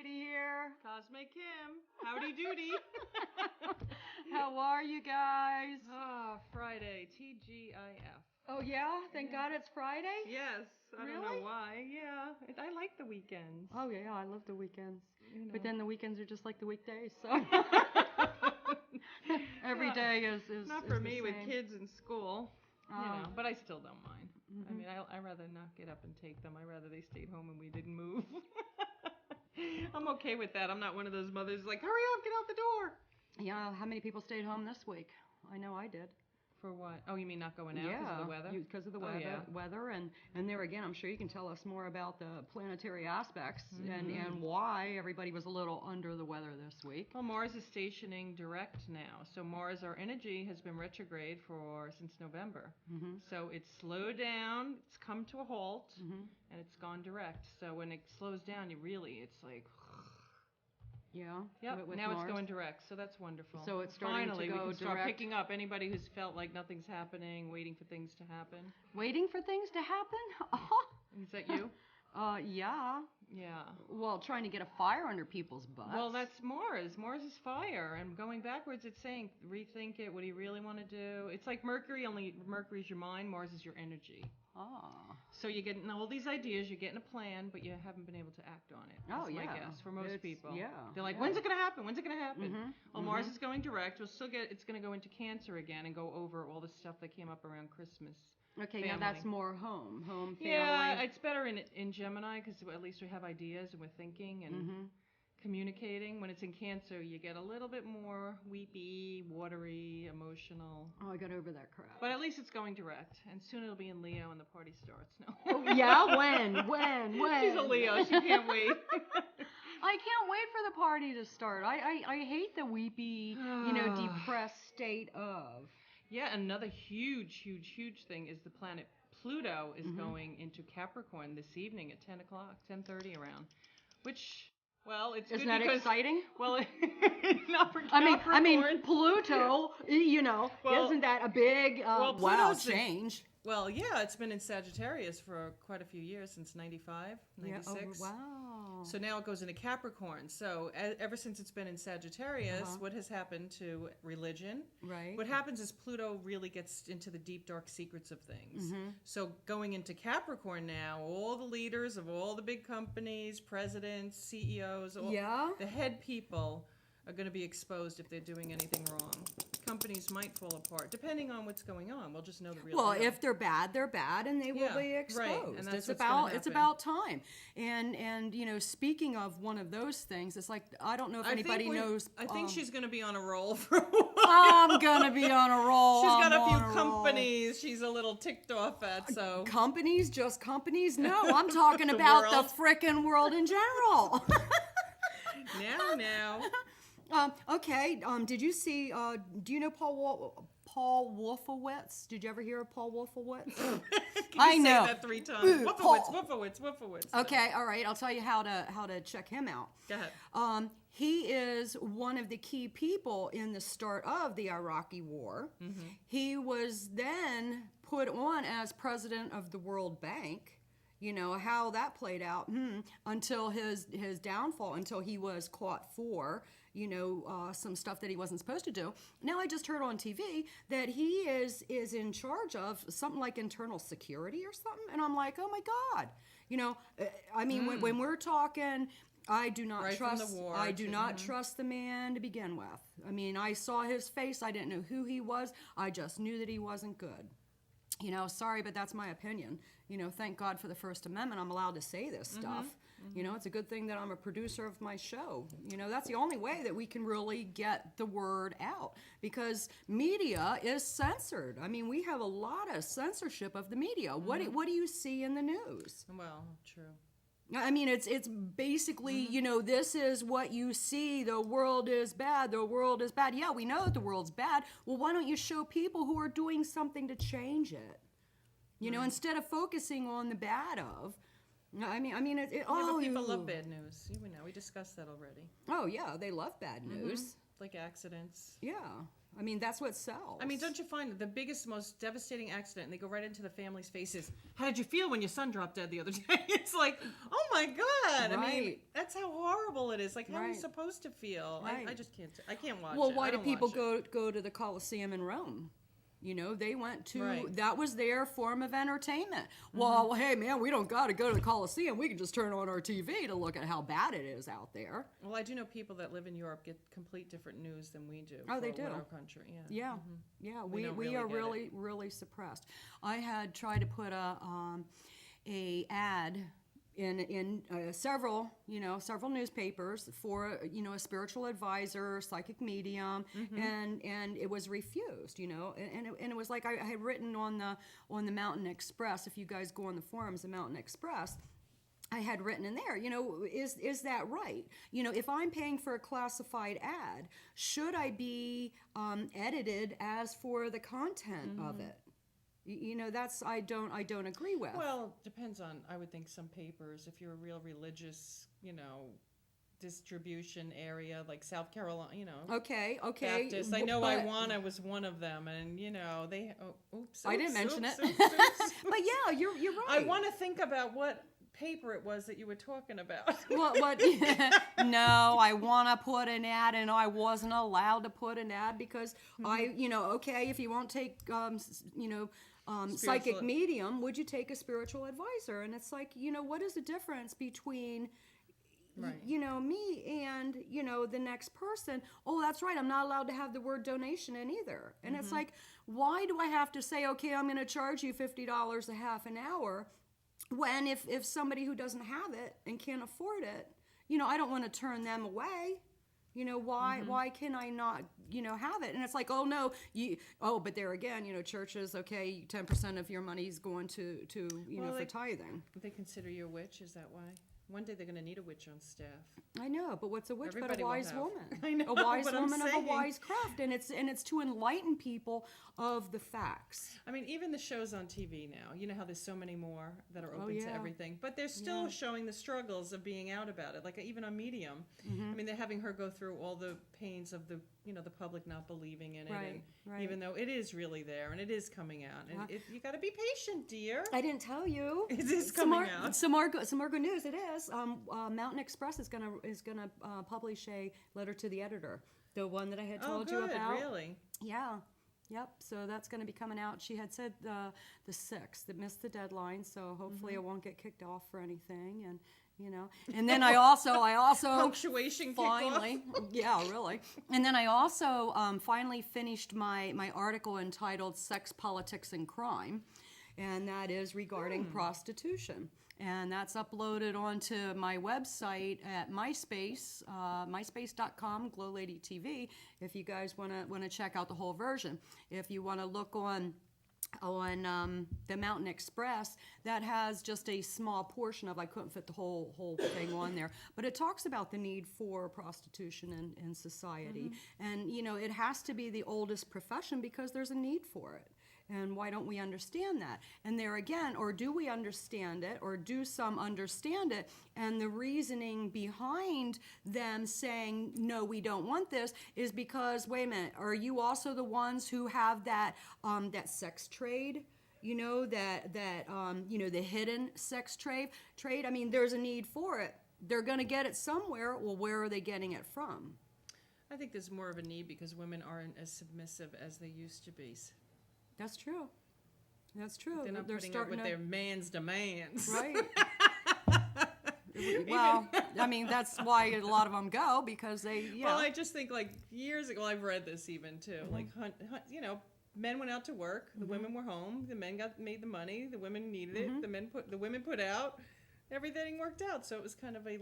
GloLady here. Kosmic Kim. Howdy doody. How are you guys? Friday. TGIF. Oh yeah? Thank God it's Friday? Yes. I don't Really? know why. Yeah. I like the weekends. Oh yeah, I love the weekends. You know. But then the weekends are just like the weekdays, so every day is not is for the me with same. kids in school. Oh. You know, but I still don't mind. Mm-hmm. I mean, I'd rather not get up and take them. I'd rather they stayed home and we didn't move. I'm okay with that. I'm not one of those mothers like, hurry up, get out the door. Yeah, how many people stayed home this week? I know I did. For what? Oh, you mean not going out because of the weather? Because of the Oh, weather, and there again, I'm sure you can tell us more about the planetary aspects Mm-hmm. and why everybody was a little under the weather this week. Well, Mars is stationing direct now. So Mars, our energy, has been retrograde since November. Mm-hmm. So it's slowed down, it's come to a halt, Mm-hmm. and it's gone direct. So when it slows down, it's like... Yeah. Yep, With now Mars. it's going direct, so that's wonderful. So it's starting Finally, to go we can start direct. picking up anybody who's felt like nothing's happening, waiting for things to happen. Waiting for things to happen? Is that you? Yeah. Yeah. Well, trying to get a fire under people's butts. Well, that's Mars. Mars is fire. And going backwards, it's saying, rethink it. What do you really want to do? It's like Mercury, only Mercury's your mind, Mars is your energy. So you're getting all these ideas, you're getting a plan, but you haven't been able to act on it. That's my guess for most people. Yeah. They're like, when's it going to happen? When's it going to happen? Mm-hmm. Well, Mars is going direct. It's going to go into Cancer again and go over all the stuff that came up around Christmas. Okay, family. now that's more home, family. Yeah, it's better in Gemini because at least we have ideas and we're thinking and communicating. When it's in Cancer, you get a little bit more weepy, watery, emotional. Oh, I got over that crap. But at least it's going direct, and soon it'll be in Leo and the party starts. No. Oh, yeah? When? She's a Leo. She can't wait. I can't wait for the party to start. I hate the weepy, depressed state of. Yeah, another huge thing is the planet Pluto is going into Capricorn this evening at 10 o'clock, 10:30 around, which... Well, it's Isn't good that because... exciting? Well, it's not for Capricorn. I mean, Pluto, well, isn't that a big, change? Well, yeah, it's been in Sagittarius for quite a few years, since 95, 96. Yeah, wow. So now it goes into Capricorn. So ever since it's been in Sagittarius, what has happened to religion? Right. What happens is Pluto really gets into the deep, dark secrets of things. So going into Capricorn now, all the leaders of all the big companies, presidents, CEOs, the head people are going to be exposed if they're doing anything wrong. Companies might fall apart, depending on what's going on. We'll just know the real. Well, if they're bad, and they will be exposed. Right. And that's it's about time. And speaking of one of those things, it's like I don't know if anybody knows. I think she's going to be on a roll for a while. I'm gonna be on a roll. She's got a few companies she's a little ticked off at. So companies, just companies? No, I'm talking about the frickin' world in general. Now. Okay. Did you see? Do you know Paul Wolfowitz? Did you ever hear of Paul Wolfowitz? I know. Say that 3 times. Wolfowitz. Okay. All right. I'll tell you how to check him out. Go ahead. He is one of the key people in the start of the Iraqi war. He was then put on as president of the World Bank. You know how that played out until his downfall, until he was caught for some stuff that he wasn't supposed to do. Now I just heard on TV that he is in charge of something like internal security or something, and I'm like, oh my God, I mean when we're talking. I do not trust. I do not trust the man to begin with. I mean, I saw his face. I didn't know who he was. I just knew that he wasn't good. Sorry, but that's my opinion. Thank God for the First Amendment. I'm allowed to say this stuff. It's a good thing that I'm a producer of my show. That's the only way that we can really get the word out, because media is censored. I mean, we have a lot of censorship of the media. What do you see in the news? Well, true. I mean, it's basically, this is what you see. The world is bad. The world is bad. Yeah, we know that the world's bad. Well, why don't you show people who are doing something to change it? Instead of focusing on the bad of. I mean, but people love bad news. We discussed that already. Oh yeah, they love bad news. Like accidents. Yeah. I mean, that's what sells. I mean, don't you find the biggest, most devastating accident, and they go right into the family's faces, how did you feel when your son dropped dead the other day? It's like, oh my God. Right. I mean, that's how horrible it is. Like, how are you Right. supposed to feel? Right. I just can't. I can't watch it. Well, why I do don't people watch it. go to the Colosseum in Rome? You know, they went to, Right. that was their form of entertainment. Well, hey, man, we don't got to go to the Colosseum. We can just turn on our TV to look at how bad it is out there. Well, I do know people that live in Europe get complete different news than we do. Oh, they for do. our country. Yeah. Yeah, yeah, we don't we really are get it. really suppressed. I had tried to put a ad in several newspapers for a spiritual advisor, psychic medium, and it was refused. And it was like I had written on the Mountain Express. If you guys go on the forums, the Mountain Express, I had written in there, is that right? If I'm paying for a classified ad, should I be edited as for the content of it? That's I don't agree with. Well, depends on, I would think, some papers. If you're a real religious, distribution area like South Carolina, Okay. Baptist. I know Iwana was one of them, and they. I didn't mention it. Oops. But yeah, you're right. I want to think about what paper it was that you were talking about. What? No, I want to put an ad, and I wasn't allowed to put an ad because okay, if you won't take, psychic medium, would you take a spiritual advisor? And it's like, what is the difference between, Right. me and, the next person? Oh, that's right. I'm not allowed to have the word donation in either. And it's like, why do I have to say, okay, I'm going to charge you $50 a half an hour? When if somebody who doesn't have it and can't afford it, I don't want to turn them away. Why can I not, have it? And it's like, oh no, but there again, churches, okay, 10% of your money is going to for tithing. They consider you a witch, is that why? One day they're going to need a witch on staff. I know, but what's a witch Everybody but a will wise have. woman? I know, A wise but I'm woman of a saying. wise craft, and it's to enlighten people of the facts. I mean, even the shows on TV now, you know how there's so many more that are open to yeah. everything, but they're still showing the struggles of being out about it. Like even on Medium, I mean, they're having her go through all the pains of the public not believing in it, Right. even though it is really there and it is coming out. And you got to be patient, dear. I didn't tell you. It is coming out. Some more good news. It is. Mountain Express is gonna publish a letter to the editor, the one that I had told you about. Really? Yeah. Yep. So that's going to be coming out. She had said the 6th. It missed the deadline, so hopefully it won't get kicked off for anything. And and then I also Punctuation finally, yeah, really. And then I also finally finished my article entitled "Sex, Politics, and Crime," and that is regarding prostitution. And that's uploaded onto my website at MySpace, myspace.com, GloLady TV, if you guys want to check out the whole version. If you want to look on the Mountain Express, that has just a small portion of, I couldn't fit the whole thing on there, but it talks about the need for prostitution in society. And, it has to be the oldest profession because there's a need for it. And why don't we understand that? And there again, or do we understand it, or do some understand it? And the reasoning behind them saying, no, we don't want this, is because, wait a minute, are you also the ones who have that sex trade? The hidden sex trade. I mean, there's a need for it. They're going to get it somewhere. Well, where are they getting it from? I think there's more of a need because women aren't as submissive as they used to be. That's true. They're not putting up with their man's demands. Right. Well, I mean, that's why a lot of them go, because they, Well, I just think, like, years ago, I've read this even, too. Like, men went out to work, the women were home, the men made the money, the women needed it, the women put out, everything worked out. So it was kind of a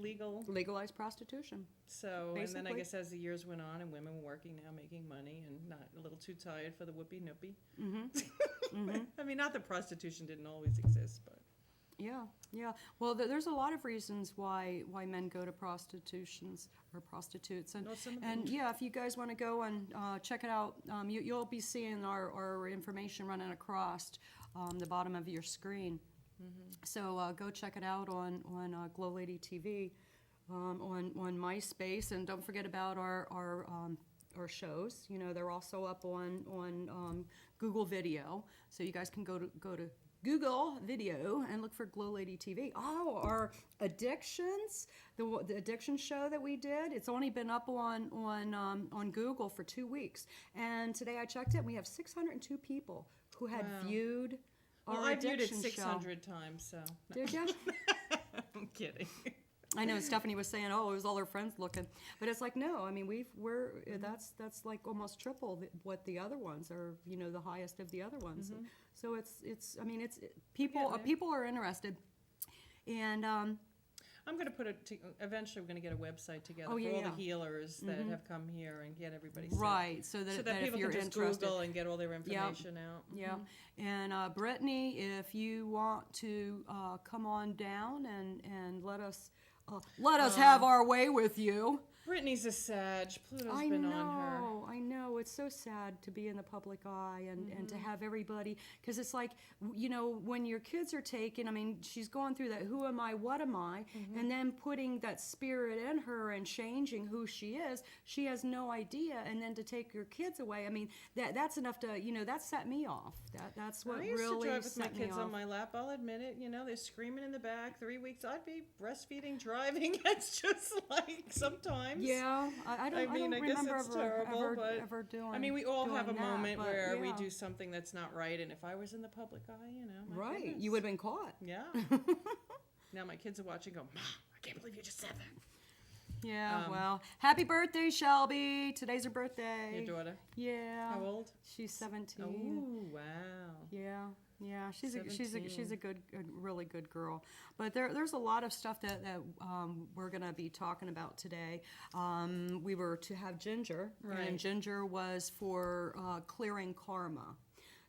legalized prostitution. So, basically. And then I guess as the years went on and women were working now, making money and not a little too tired for the whoopee-noopie. I mean, not that prostitution didn't always exist, but. Yeah. Well, there's a lot of reasons why men go to prostitutes, and yeah, if you guys want to go and check it out, you'll be seeing our information running across the bottom of your screen. So go check it out on GloLady TV, on MySpace, and don't forget about our shows. They're also up on Google Video, so you guys can go to Google video and look for GloLady TV. Oh, our addictions, the addiction show that we did, it's only been up on Google for 2 weeks. And today I checked it, and we have 602 people who had viewed our I addiction viewed it show. 600 times, so. Did you? I'm kidding. I know Stephanie was saying, "Oh, it was all her friends looking," but it's like, no. I mean, that's like almost triple what the other ones are. You know, the highest of the other ones. So it's. I mean, it's people are interested, and I'm going to put it. Eventually, we're going to get a website together for all the healers that have come here and get everybody set. Right, so that people if you're can just interested, Google and get all their information out. Yeah, and Brittany, if you want to come on down and let us have our way with you. Brittany's a Sag. Pluto's been on her. I know. It's so sad to be in the public eye and to have everybody, because it's like, you know, when your kids are taken, I mean, she's going through that who am I, what am I, and then putting that spirit in her and changing who she is, she has no idea, and then to take your kids away, I mean, that's enough to, you know, that set me off. That's what really set me off. I used to drive with my kids on my lap, I'll admit it, you know, they're screaming in the back, 3 weeks, I'd be breastfeeding, driving, it's just like sometimes. Yeah, I don't remember guess it's terrible, but ever doing. I mean, we all have a moment where we yeah. do something that's not right, and if I was in the public eye, you know, my right, goodness. you would have been caught. Yeah. Now my kids are watching, go, Mom, I can't believe you just said that. Yeah, well, happy birthday, Shelby. Today's her birthday. Your daughter? Yeah. How old? She's 17. Oh, wow. Yeah, she's a really good girl. But there's a lot of stuff that we're gonna be talking about today. We were to have Ginger, and Ginger was for clearing karma.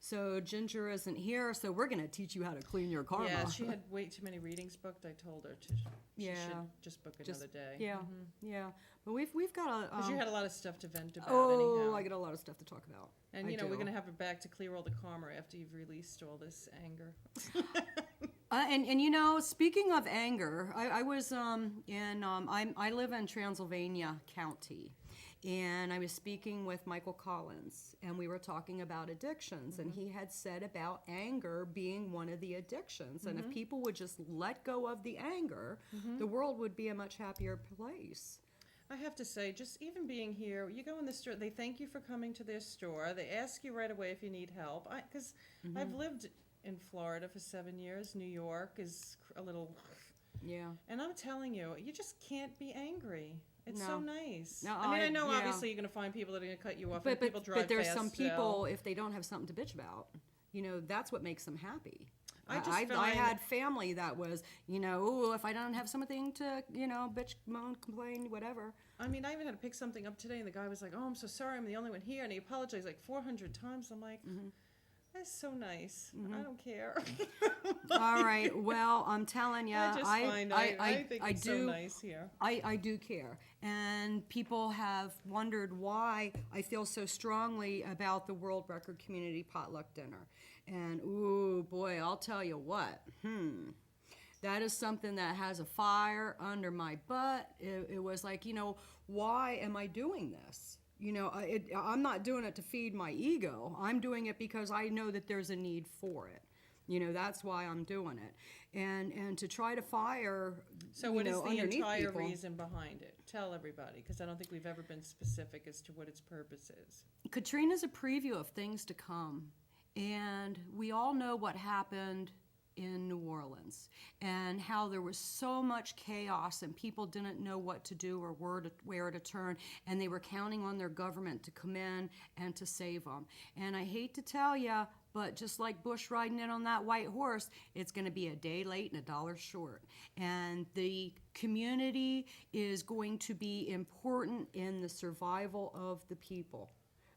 So Ginger isn't here, so we're gonna teach you how to clean your karma. Yeah, she had way too many readings booked. I told her she should just book another day. Yeah, yeah. But we've got a. Because you had a lot of stuff to vent about. Oh, anyhow. I get a lot of stuff to talk about. And you know we're gonna have her back to clear all the karma after you've released all this anger. And you know, speaking of anger, I was I live in Transylvania County. And I was speaking with Michael Collins, and we were talking about addictions, and he had said about anger being one of the addictions. And if people would just let go of the anger, the world would be a much happier place. I have to say, just even being here, you go in the store, they thank you for coming to their store. They ask you right away if you need help. Because I've lived in Florida for 7 years. New York is a little... Yeah. And I'm telling you, you just can't be angry. It's so nice. No, I know obviously you're going to find people that are going to cut you off, and people drive fast. But there's some people, if they don't have something to bitch about, you know, that's what makes them happy. I had family that was, you know, ooh, if I don't have something to, you know, bitch, moan, complain, whatever. I mean, I even had to pick something up today, and the guy was like, oh, I'm so sorry, I'm the only one here, and he apologized like 400 times. I'm like... That's so nice. I don't care. All right. Well, I'm telling you, I think it's so nice here. I do care. And people have wondered why I feel so strongly about the World Record Community Potluck Dinner. And, ooh, boy, I'll tell you what. That is something that has a fire under my butt. It was like, you know, why am I doing this? You know, I'm not doing it to feed my ego. I'm doing it because I know that there's a need for it. You know, that's why I'm doing it. And to try to fire, so what is the entire people, reason behind it? Tell everybody, because I don't think we've ever been specific as to what its purpose is. Katrina's a preview of things to come. And we all know what happened in New Orleans and how there was so much chaos and people didn't know what to do or where to turn, and they were counting on their government to come in and to save them. And I hate to tell you, but just like Bush riding in on that white horse, it's going to be a day late and a dollar short. And the community is going to be important in the survival of the people.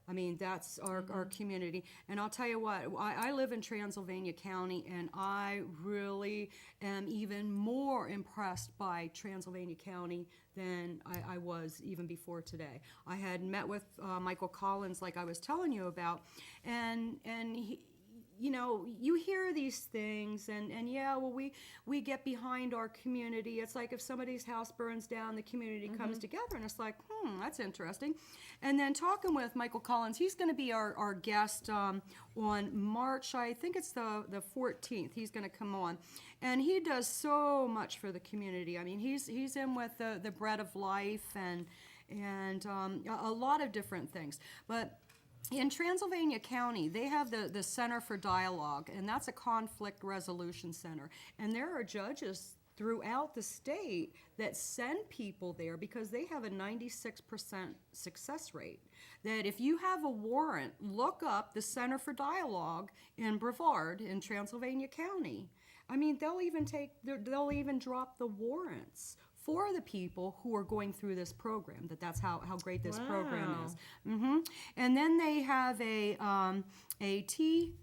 I mean, that's our community. And I'll tell you what, I live in Transylvania County, and I really am even more impressed by Transylvania County than I was even before today. I had met with Michael Collins, like I was telling you about, and you know, you hear these things, and yeah, well, we get behind our community. It's like if somebody's house burns down, the community comes together, and it's like, that's interesting. And then talking with Michael Collins, he's going to be our guest on March, I think it's the 14th. He's going to come on, and he does so much for the community. I mean, he's in with the Bread of Life and a lot of different things, but. In Transylvania County, they have the Center for Dialogue, and that's a conflict resolution center. And there are judges throughout the state that send people there because they have a 96% success rate. That if you have a warrant, look up the Center for Dialogue in Brevard in Transylvania County. I mean, they'll even drop the warrants for the people who are going through this program. That's how great this program is. And then they have a TCVIM,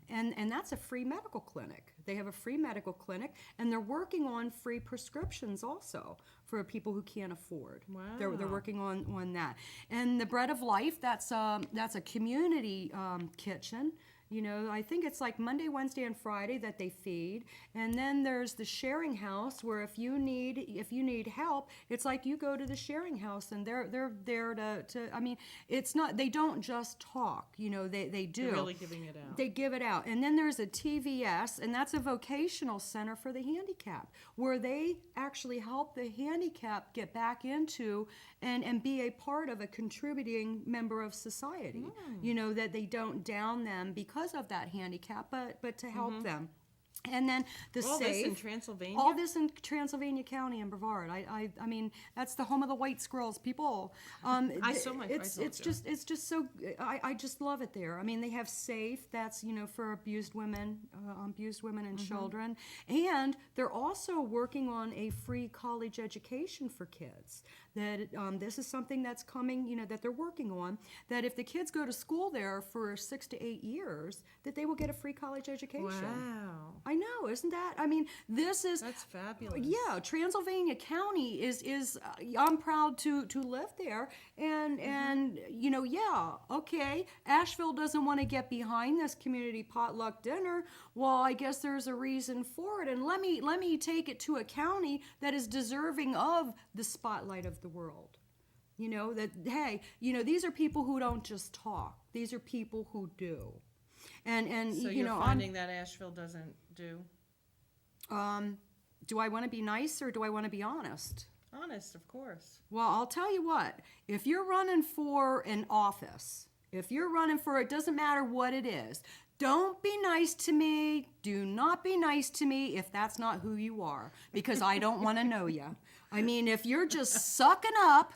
and that's a free medical clinic. They have a free medical clinic, and they're working on free prescriptions also for people who can't afford. Wow. They're working on that. And the Bread of Life, that's a community kitchen. You know, I think it's like Monday, Wednesday, and Friday that they feed. And then there's the sharing house where if you need help, it's like you go to the sharing house and they're there to I mean, it's not, they don't just talk, you know, they do. They're really giving it out. They give it out. And then there's a TVS, and that's a vocational center for the handicapped, where they actually help the handicapped get back into and be a part of a contributing member of society. You know, that they don't down them because of that handicap, but to help them. And then all this in Transylvania? All this in Transylvania County and Brevard. I mean, that's the home of the white squirrels, people. It's just so, I just love it there. I mean, they have SAFE, that's, you know, for abused women and children. And they're also working on a free college education for kids. That this is something that's coming, you know, that they're working on, that if the kids go to school there for 6 to 8 years, that they will get a free college education. Wow. I know, isn't that? I mean, that's fabulous. Yeah, Transylvania County is I'm proud to live there, and you know, yeah, okay, Asheville doesn't want to get behind this community potluck dinner. Well, I guess there's a reason for it, and let me take it to a county that is deserving of the spotlight of the world. You know, that, hey, you know, these are people who don't just talk. These are people who do. And so you know, finding that Asheville doesn't do? Do I want to be nice or do I want to be honest? Honest, of course. Well, I'll tell you what. If you're running for an office, if you're running for, it doesn't matter what it is, don't be nice to me. Do not be nice to me if that's not who you are, because I don't want to know you. I mean, if you're just sucking up.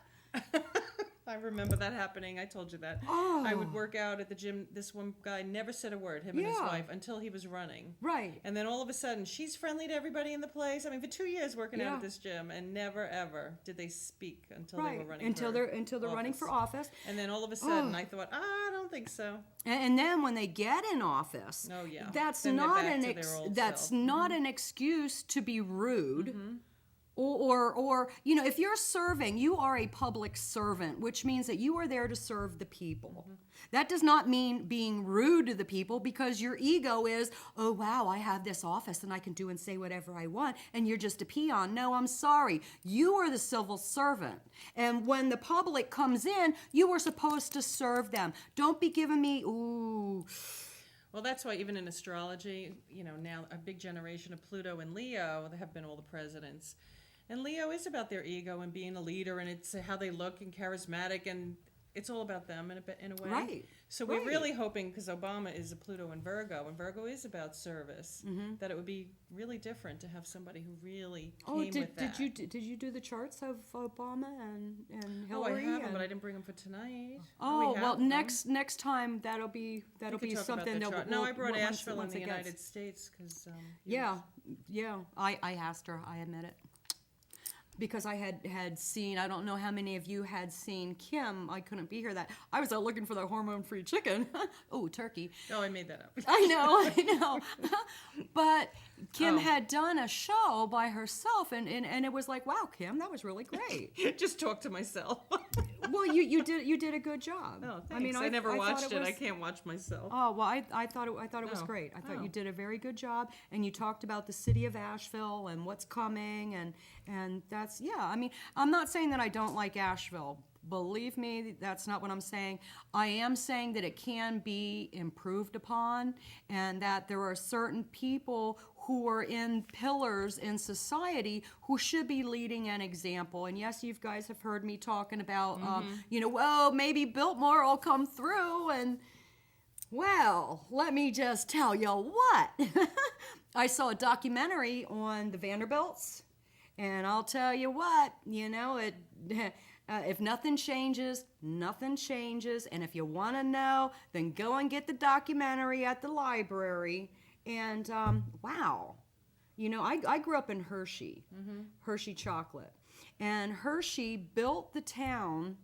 I remember that happening. I told you that. Oh. I would work out at the gym. This one guy never said a word, him and his wife, until he was running. Right. And then all of a sudden, she's friendly to everybody in the place. I mean, for 2 years working out at this gym, and never ever did they speak until they were running until they're running for office. And then all of a sudden, I thought, I don't think so. And then when they get in office, that's then not not an excuse to be rude. Or you know, if you're serving, you are a public servant, which means that you are there to serve the people. That does not mean being rude to the people, because your ego is, oh wow, I have this office and I can do and say whatever I want, and you're just a peon. No, I'm sorry. You are the civil servant. And when the public comes in, you are supposed to serve them. Don't be giving me, ooh. Well, that's why even in astrology, you know, now a big generation of Pluto and Leo have been all the presidents. And Leo is about their ego and being a leader, and it's how they look and charismatic, and it's all about them in a way. Right. So we're really hoping, because Obama is a Pluto and Virgo is about service, that it would be really different to have somebody who really came with that. Did you do the charts of Obama and Hillary? Oh, I haven't, but I didn't bring them for tonight. Oh, well, next time that'll be something that we'll No, I brought once Asheville in the United States because I asked her. I admit it. Because I had seen, I don't know how many of you had seen Kim. I couldn't be here that. I was out looking for the hormone-free chicken. Oh, turkey. Oh, I made that up. I know. But Kim had done a show by herself, and it was like, wow, Kim, that was really great. Just talk to myself. Well, you did a good job. Oh, thanks. I mean, I never watched it. I can't watch myself. Oh well, I thought it was great. I thought you did a very good job, and you talked about the city of Asheville and what's coming, and that's I mean, I'm not saying that I don't like Asheville. Believe me, that's not what I'm saying. I am saying that it can be improved upon, and that there are certain people who are in pillars in society who should be leading an example. And yes, you guys have heard me talking about, well, maybe Biltmore will come through. And, well, let me just tell you what. I saw a documentary on the Vanderbilts, and I'll tell you what, if nothing changes, nothing changes. And if you want to know, then go and get the documentary at the library. And wow, I grew up in Hershey, Hershey chocolate. And Hershey built the town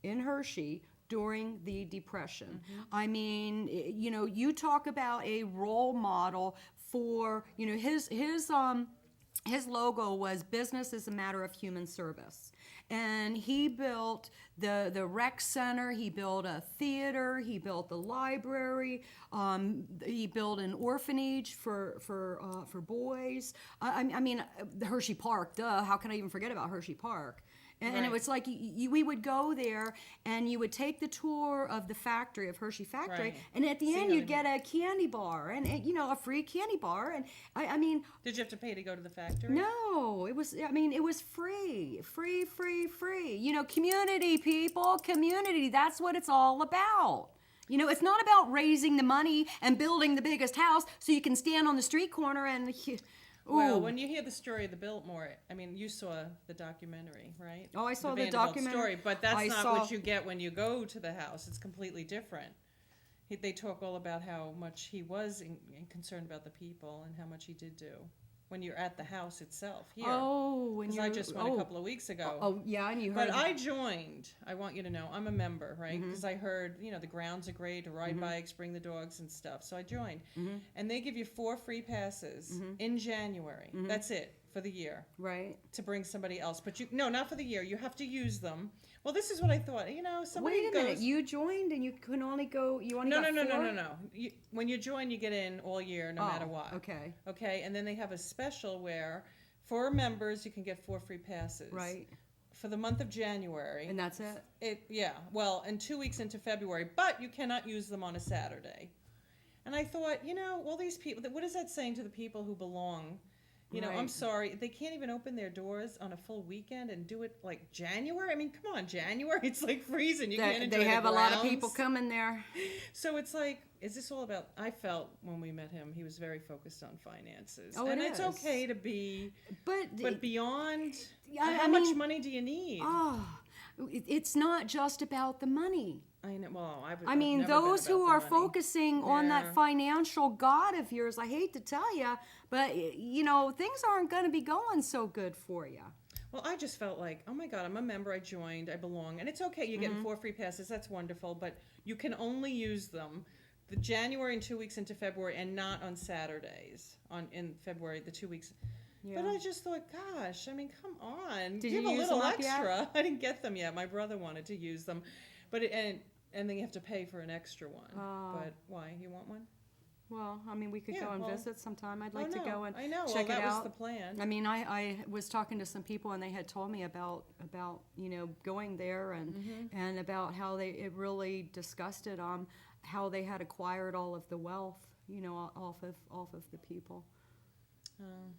in Hershey during the Depression. I mean, you talk about a role model for, his logo was business is a matter of human service. And he built the rec center, he built a theater, he built the library, he built an orphanage for boys. I mean, Hershey Park, duh, how can I even forget about Hershey Park? And it was like we would go there, and you would take the tour of the factory, of Hershey Factory, and at the end you'd get a candy bar, and a free candy bar. And I mean, did you have to pay to go to the factory? No, it was. I mean, it was free. Community, people, community. That's what it's all about. It's not about raising the money and building the biggest house so you can stand on the street corner and. Well, when you hear the story of the Biltmore, I mean, you saw the documentary, right? Oh, I saw the documentary story, but that's not what you get when you go to the house. It's completely different. They talk all about how much he was concerned about the people and how much he did do when you're at the house itself here. Oh, when I just went a couple of weeks ago. Oh, yeah, and you heard. But I joined. I want you to know I'm a member, right? Because I heard, the grounds are great to ride bikes, bring the dogs and stuff. So I joined, and they give you 4 free passes in January. That's it for the year, right? To bring somebody else, but not for the year. You have to use them. Well, this is what I thought. Somebody Wait a minute. You joined, and you can only go. You only got 4? No. When you join, you get in all year, no matter what. Okay. Okay, and then they have a special where, for members, you can get 4 free passes. Right. For the month of January. And that's it? Well, and 2 weeks into February, but you cannot use them on a Saturday. And I thought, all these people, what is that saying to the people who belong? I'm sorry, they can't even open their doors on a full weekend and do it like January. I mean, come on, January, it's like freezing. You can't enjoy They have the a lot of grounds. people coming there. So it's like, is this all about? I felt when we met him, he was very focused on finances. Oh, and it it's is. Okay to be, but beyond, I how mean, much money do you need? It's not just about the money. I know. Well, I mean, those who are focusing on that financial god of yours, I hate to tell you, but things aren't going to be going so good for you. Well, I just felt like, oh my God, I'm a member. I joined. I belong, and it's okay. You're getting 4 free passes. That's wonderful, but you can only use them the January and 2 weeks into February, and not on Saturdays. In February, the 2 weeks. Yeah. But I just thought, gosh, I mean, come on. Did you give use a little them extra. Yet? I didn't get them yet. My brother wanted to use them, but and then you have to pay for an extra one. But why? You want one? Well, I mean, we could go and visit sometime. I'd like to go and check it out. That was the plan. I mean, I was talking to some people, and they had told me about going there and about how it really disgusted how they had acquired all of the wealth, off of the people.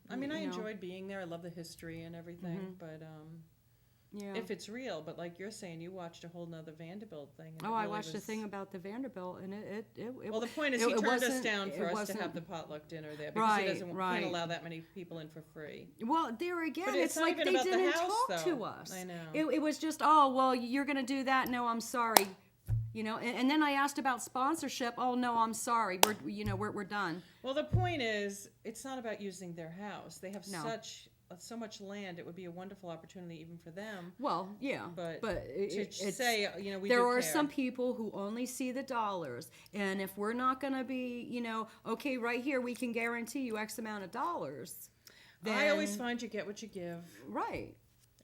I mean, I enjoyed being there. I love the history and everything, but if it's real. But like you're saying, you watched a whole nother Vanderbilt thing. And I watched a thing about the Vanderbilt, and it well, the point is, he turned us down for us to have the potluck dinner there because he can't allow that many people in for free. Well, there again, but it's like they didn't talk to us. I know. It was just, you're going to do that? No, I'm sorry. And then I asked about sponsorship. Oh no, I'm sorry. We're done. Well, the point is, it's not about using their house. They have so much land. It would be a wonderful opportunity even for them. Well, yeah, but there are some people who only see the dollars, and if we're not going to be, okay, right here we can guarantee you X amount of dollars. Then, I always find you get what you give. Right.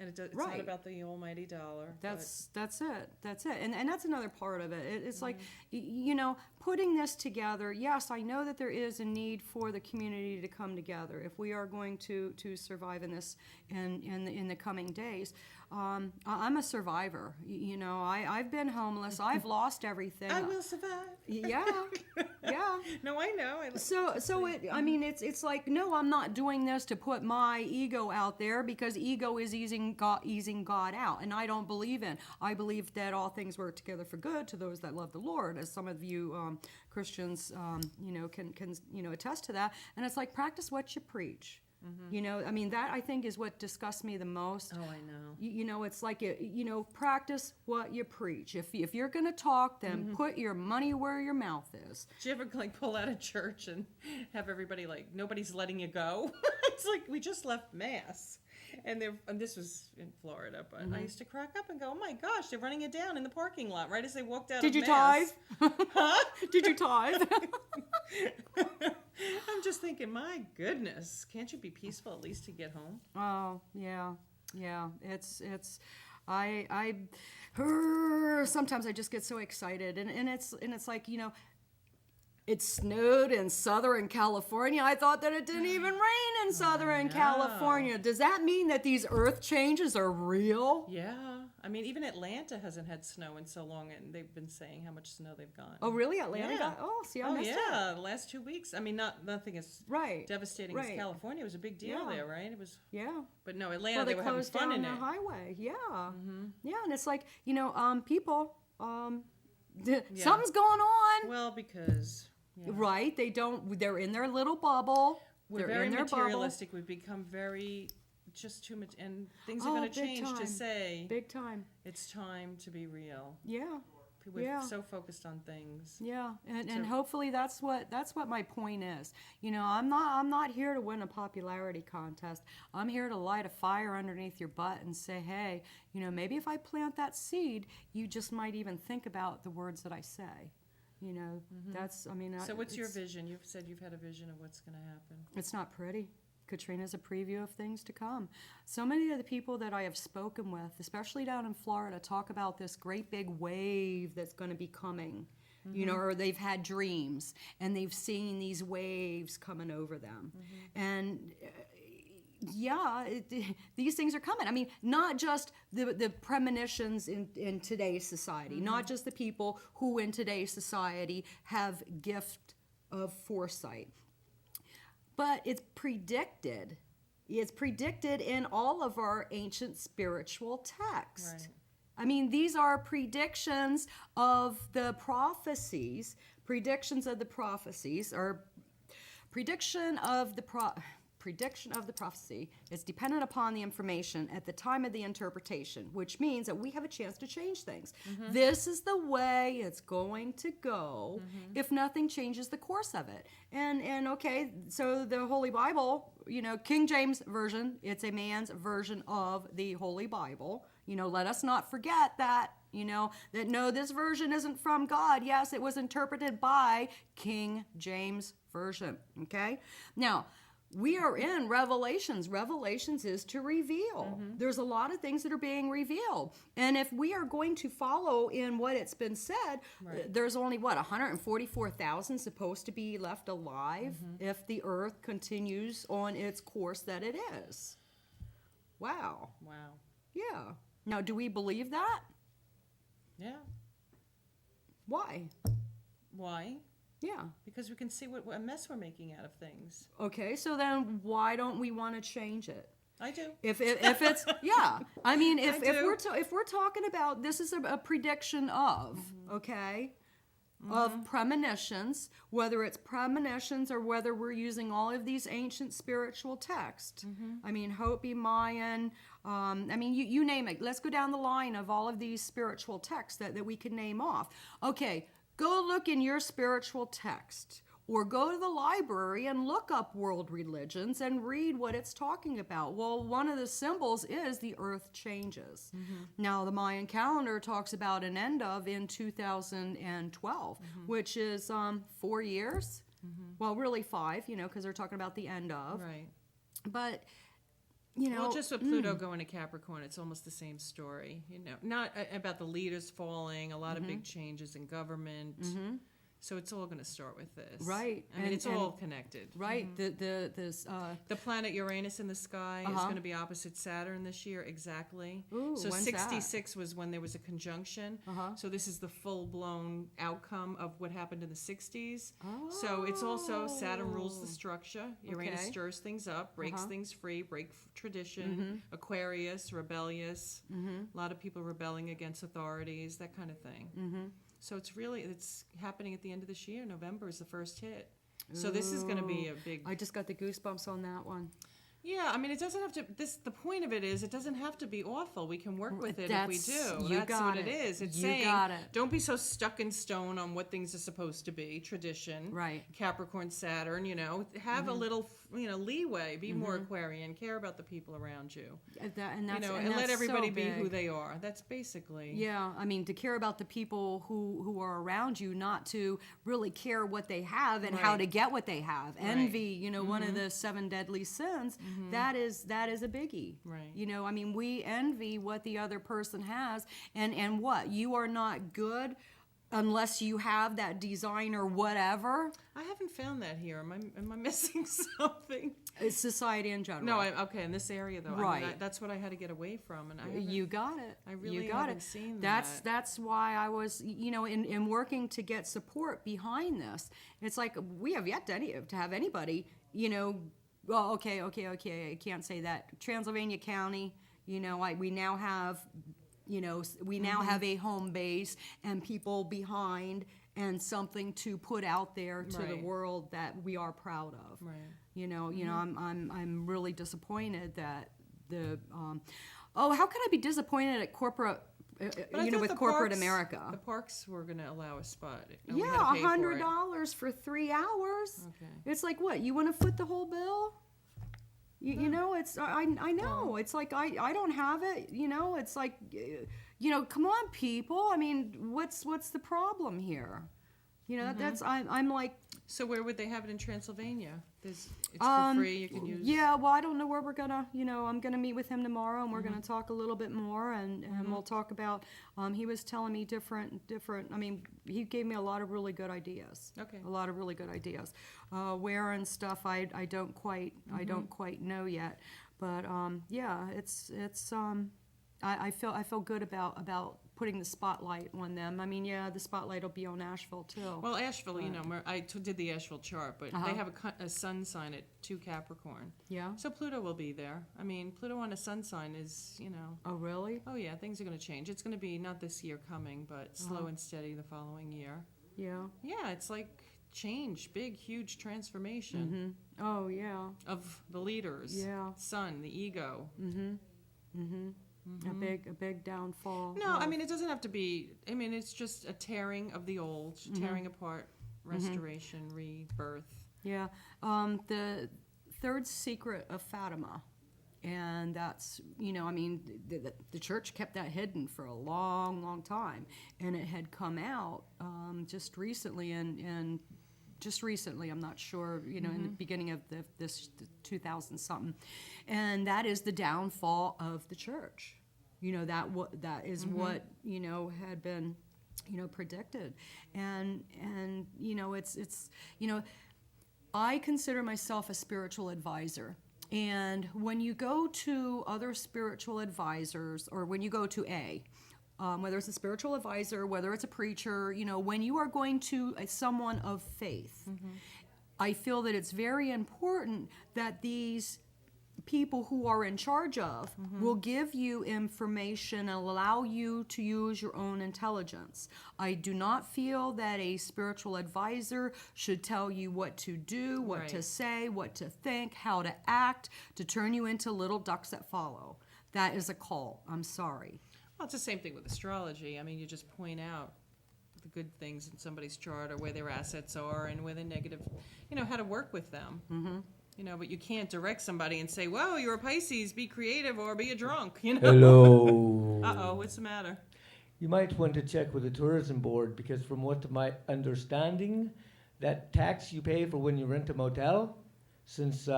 And it's right. not about the almighty dollar. That's it. And that's another part of it. It's like, you know, putting this together. Yes, I know that there is a need for the community to come together if we are going to survive in this in the coming days. I'm a survivor. You know, I've been homeless. I've lost everything. I will survive. Yeah, yeah. No, I know. I mean, it's like, no, I'm not doing this to put my ego out there, because ego is easing God out, and I don't believe in. I believe that all things work together for good to those that love the Lord, as some of you Christians, you know, can attest to that. And it's like, practice what you preach. You know, I mean, that I think is what disgusts me the most. Oh, I know. You know, it's like, you know, practice what you preach. If you're going to talk, then put your money where your mouth is. Did you ever like pull out of church and have everybody like, nobody's letting you go? It's like, we just left Mass. And this was in Florida, but I used to crack up and go, oh my gosh, they're running it down in the parking lot right as they walked out of Mass. Did you tithe? Huh? Did you tithe? I'm just thinking, my goodness, can't you be peaceful at least to get home? Oh, yeah. It's sometimes I just get so excited, and it's like, you know, it snowed in Southern California. I thought that it didn't even rain in Southern California. Does that mean that these earth changes are real? Yeah. I mean, even Atlanta hasn't had snow in so long, and they've been saying how much snow they've gotten. Oh, really? Atlanta got? Oh, see, I missed it. The last 2 weeks. I mean, nothing as devastating as California. It was a big deal there, right? It was. Yeah. But no, Atlanta, they were having fun closed in down it. the highway. Yeah. Yeah, and it's like, you know, people, something's going on. Well, because. Yeah. Right, they're in their little bubble. We're very materialistic. We've become just too much, and things are going to change to say. Big time. It's time to be real. Yeah. We're so focused on things. Yeah, and hopefully that's what my point is. You know, I'm not here to win a popularity contest. I'm here to light a fire underneath your butt and say, hey, you know, maybe if I plant that seed, you just might even think about the words that I say. You know, So what's your vision? You've said you've had a vision of what's going to happen. It's not pretty. Katrina's a preview of things to come. So many of the people that I have spoken with, especially down in Florida, talk about this great big wave that's going to be coming. You know, or they've had dreams and they've seen these waves coming over them. And these things are coming. I mean, not just the premonitions in today's society, not just the people who in today's society have gift of foresight, but it's predicted. It's predicted in all of our ancient spiritual texts. Right. I mean, these are predictions of the prophecies, or prediction of the prophecy is dependent upon the information at the time of the interpretation, which means that we have a chance to change things. This is the way it's going to go if nothing changes the course of it. And okay, so the Holy Bible, you know, King James Version, it's a man's version of the Holy Bible. You know, let us not forget that, you know, that no, this version isn't from God. Yes, it was interpreted by King James Version, okay? Now, we are in Revelations. Revelations is to reveal. There's a lot of things that are being revealed. And if we are going to follow in what it's been said, there's only, 144,000 supposed to be left alive if the earth continues on its course that it is. Wow. Yeah. Now, do we believe that? Yeah. Why? Yeah. Because we can see what a mess we're making out of things. Okay, so then why don't we want to change it? I do. If it's I mean, if we're talking about, this is a prediction of, okay, of premonitions, whether it's premonitions or whether we're using all of these ancient spiritual texts. I mean, Hopi, Mayan, I mean, you name it. Let's go down the line of all of these spiritual texts that we can name off. Okay, go look in your spiritual text, or go to the library and look up world religions and read what it's talking about. Well, one of the symbols is the earth changes. Now, the Mayan calendar talks about an end of in 2012, which is 4 years. Well, really 5, you know, because they're talking about the end of. Right. But Well, just with Pluto going to Capricorn, it's almost the same story. Not about the leaders falling, a lot of big changes in government. So it's all going to start with this. Right. I mean, it's all connected. Right. The planet Uranus in the sky is going to be opposite Saturn this year, exactly. Ooh, so when's 66 was when there was a conjunction. So this is the full-blown outcome of what happened in the 60s. So it's also Saturn rules the structure. Uranus stirs things up, breaks things free, tradition. Aquarius, rebellious. A lot of people rebelling against authorities, that kind of thing. So it's happening at the end of this year. November is the first hit. So this is going to be a big... I just got the goosebumps on that one. Yeah, I mean, it doesn't have to... The point of it is it doesn't have to be awful. We can work with it if we do. That's what it is. It's saying, don't be so stuck in stone on what things are supposed to be. Tradition. Right. Capricorn, Saturn, have a little, leeway. Be more Aquarian. Care about the people around you. And let everybody be who they are. That's basically... Yeah, I mean, to care about the people who are around you, not to really care what they have and how to get what they have. Envy, one of the 7 deadly sins. That is a biggie. Right. I mean, we envy what the other person has, and what you are not good unless you have that design or whatever. I haven't found that here. Am I missing something? It's society in general. No, okay, in this area though. Right. I mean, that's what I had to get away from, and you got it. I really haven't seen that. That's why I was, in working to get support behind this. It's like we have yet to have anybody, well, okay, I can't say that. Transylvania County, we now have, we now have a home base and people behind and something to put out there to the world that we are proud of. Right. I'm really disappointed that how could I be disappointed at corporate? With corporate America. The parks were going to allow a spot. Yeah, $100 for 3 hours. Okay. It's like, what, you want to foot the whole bill? You know, it's, I know. It's like, I don't have it. It's like, come on, people. I mean, what's the problem here? That's, I'm like. So where would they have it in Transylvania? It's for free, you can use. Yeah, well, I don't know where we're gonna, I'm gonna meet with him tomorrow, and we're gonna talk a little bit more, and we'll talk about. He was telling me different. I mean, he gave me a lot of really good ideas. Okay. A lot of really good ideas. Where and stuff, I don't quite know yet, but yeah, it's I feel good about putting the spotlight on them. I mean, yeah, the spotlight will be on Asheville too. Well, Asheville, I did the Asheville chart, but they have a sun sign at 2 Capricorn. Yeah. So Pluto will be there. I mean, Pluto on a sun sign is, Oh, really? Oh, yeah, things are going to change. It's going to be not this year coming, but slow and steady the following year. Yeah. Yeah, it's like change, big, huge transformation. Oh, yeah. Of the leaders. Yeah. Sun, the ego. A big downfall. No, I mean, it doesn't have to be. I mean, it's just a tearing of the old, tearing apart, restoration, rebirth. Yeah. The third secret of Fatima, and that's, I mean, the church kept that hidden for a long, long time, and it had come out just recently, and just recently, I'm not sure, in the beginning of this 2000 something, and that is the downfall of the church. That is what had been predicted, and it's I consider myself a spiritual advisor. And when you go to other spiritual advisors, or when you go to whether it's a spiritual advisor, whether it's a preacher, when you are going to someone of faith, I feel that it's very important that these people who are in charge of will give you information and allow you to use your own intelligence. I do not feel that a spiritual advisor should tell you what to do, what to say, what to think, how to act, to turn you into little ducks that follow. That is a cult. I'm sorry. Well, it's the same thing with astrology. I mean, you just point out the good things in somebody's chart, or where their assets are, and where the negative, how to work with them. But you can't direct somebody and say, "Whoa, you're a Pisces, be creative or be a drunk." Hello. Uh-oh, what's the matter? You might want to check with the tourism board, because from what my understanding, that tax you pay for when you rent a motel, since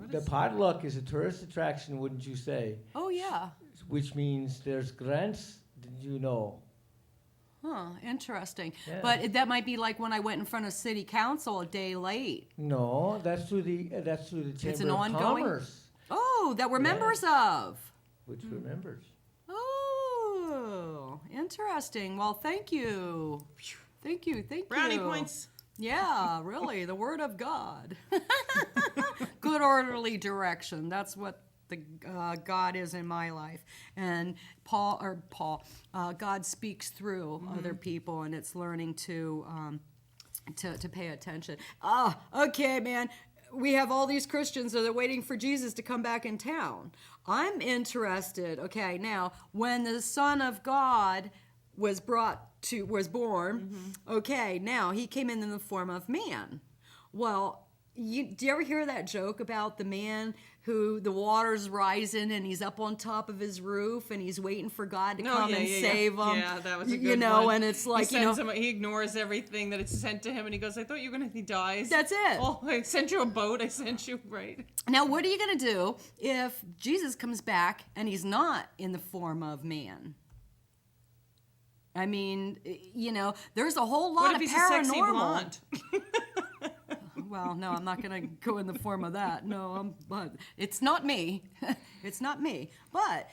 The potluck is a tourist attraction, wouldn't you say? Oh, yeah. Which means there's grants. Did you know? Huh, interesting. Yeah. But that might be like when I went in front of city council a day late. No, that's through the Chamber an of ongoing- Commerce, Oh, that we're members of. which we're members. Oh, interesting. Well, thank you. Thank you. Brownie points. Yeah, really, the Word of God. Good orderly direction. That's what the God is in my life. And God speaks through other people, and it's learning to pay attention. Okay, man. We have all these Christians that are waiting for Jesus to come back in town. I'm interested. Okay, now when the Son of God was born, okay, now he came in the form of man. Well, do you ever hear that joke about the man who the water's rising and he's up on top of his roof and he's waiting for God to come and save him? Yeah, that was a good one. And it's like, he ignores everything that it's sent to him, and he goes, I thought you were he dies. That's it. Oh, I sent you a boat. I sent you, right. Now, what are you going to do if Jesus comes back and he's not in the form of man? I mean, there's a whole lot of paranormal. What if he's a sexy blonde? Well, no, I'm not going to go in the form of that. No, but it's not me. It's not me. But,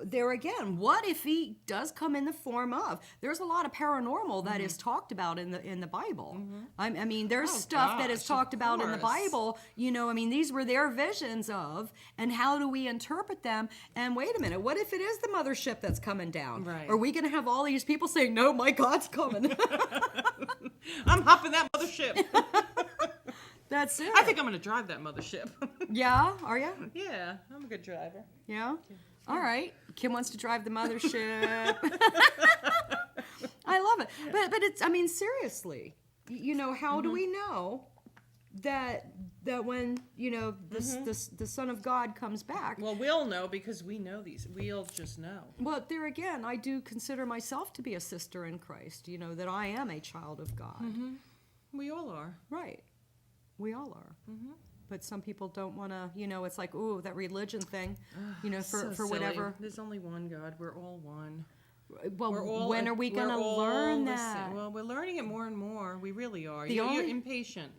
there again, what if he does come in the form of? There's a lot of paranormal that is talked about in the Bible. I mean, there's stuff that is talked about in the Bible. These were their visions of, and how do we interpret them? And wait a minute, what if it is the mothership that's coming down? Right. Are we going to have all these people saying, no, my God's coming? I'm hopping that mothership. That's it. I think I'm going to drive that mothership. Yeah? Are you? Yeah, I'm a good driver. Yeah? All right. Kim wants to drive the mothership. I love it. But it's, seriously, how do we know that when, the Son of God comes back? Well, we'll know because we know these. We'll just know. Well, there again, I do consider myself to be a sister in Christ, that I am a child of God. Mm-hmm. We all are. Right. We all are. Mm-hmm. But some people don't want to, it's like, ooh, that religion thing, for whatever. There's only one God. We're all one. Well, when are we going to learn that? Well, we're learning it more and more. We really are. You're impatient.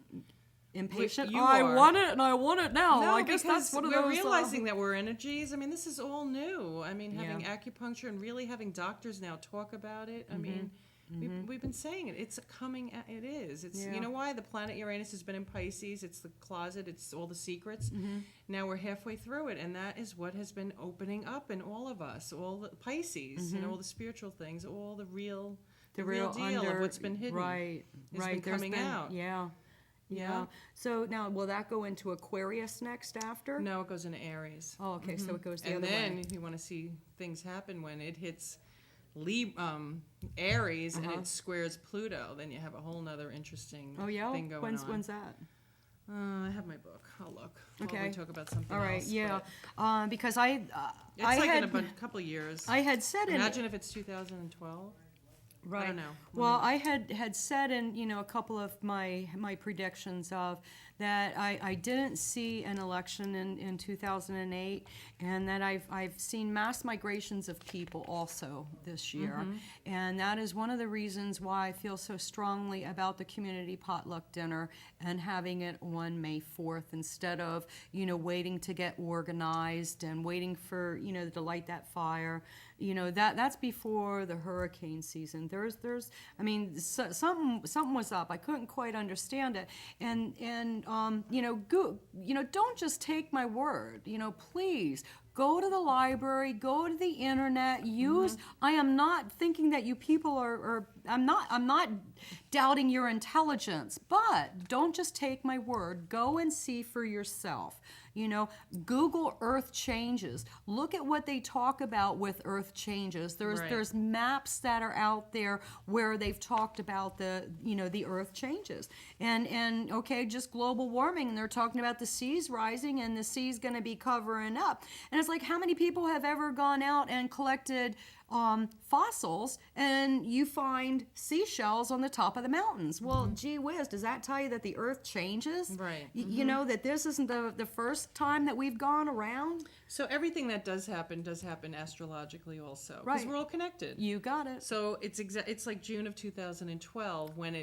Impatient? I want it, and I want it now. No, I guess that's one of those. We're realizing that we're energies. This is all new. Having acupuncture and really having doctors now talk about it. We've been saying it. It's coming. It is. It's you know why the planet Uranus has been in Pisces. It's the closet. It's all the secrets. Now we're halfway through it, and that is what has been opening up in all of us. All the Pisces, all the spiritual things, all the real deal of what's been hidden. Right. Been coming out. Yeah. So now, will that go into Aquarius next after? No, it goes into Aries. Oh, okay. So it goes the other way. And then, if you want to see things happen when it hits Aries and it squares Pluto, then you have a whole nother interesting thing going on. When's that? I have my book. I'll look. Okay. While we talk about something else. All right. Else, yeah. Because it's like in a couple years. I had said Imagine if it's 2012. Right. I don't know. Well, I had said in a couple of my predictions of that I didn't see an election in 2008, and that I've seen mass migrations of people also this year, and that is one of the reasons why I feel so strongly about the community potluck dinner and having it on May 4th instead of waiting to get organized and waiting for to light that fire. That's before the hurricane season. Something was up. I couldn't quite understand it. And don't just take my word. Please go to the library, go to the internet, use. I am not thinking that you people are I'm not doubting your intelligence, but don't just take my word. Go and see for yourself. Google Earth changes. Look at what they talk about with Earth changes. There's maps that are out there where they've talked about the Earth changes. And just global warming, and they're talking about the seas rising and the sea's going to be covering up. And it's like, how many people have ever gone out and collected fossils, and you find seashells on the top of the mountains. Well, gee whiz, does that tell you that the earth changes? Right. You know, that this isn't the first time that we've gone around? So everything that does happen astrologically also. Right. Because we're all connected. You got it. So it's like June of 2012 when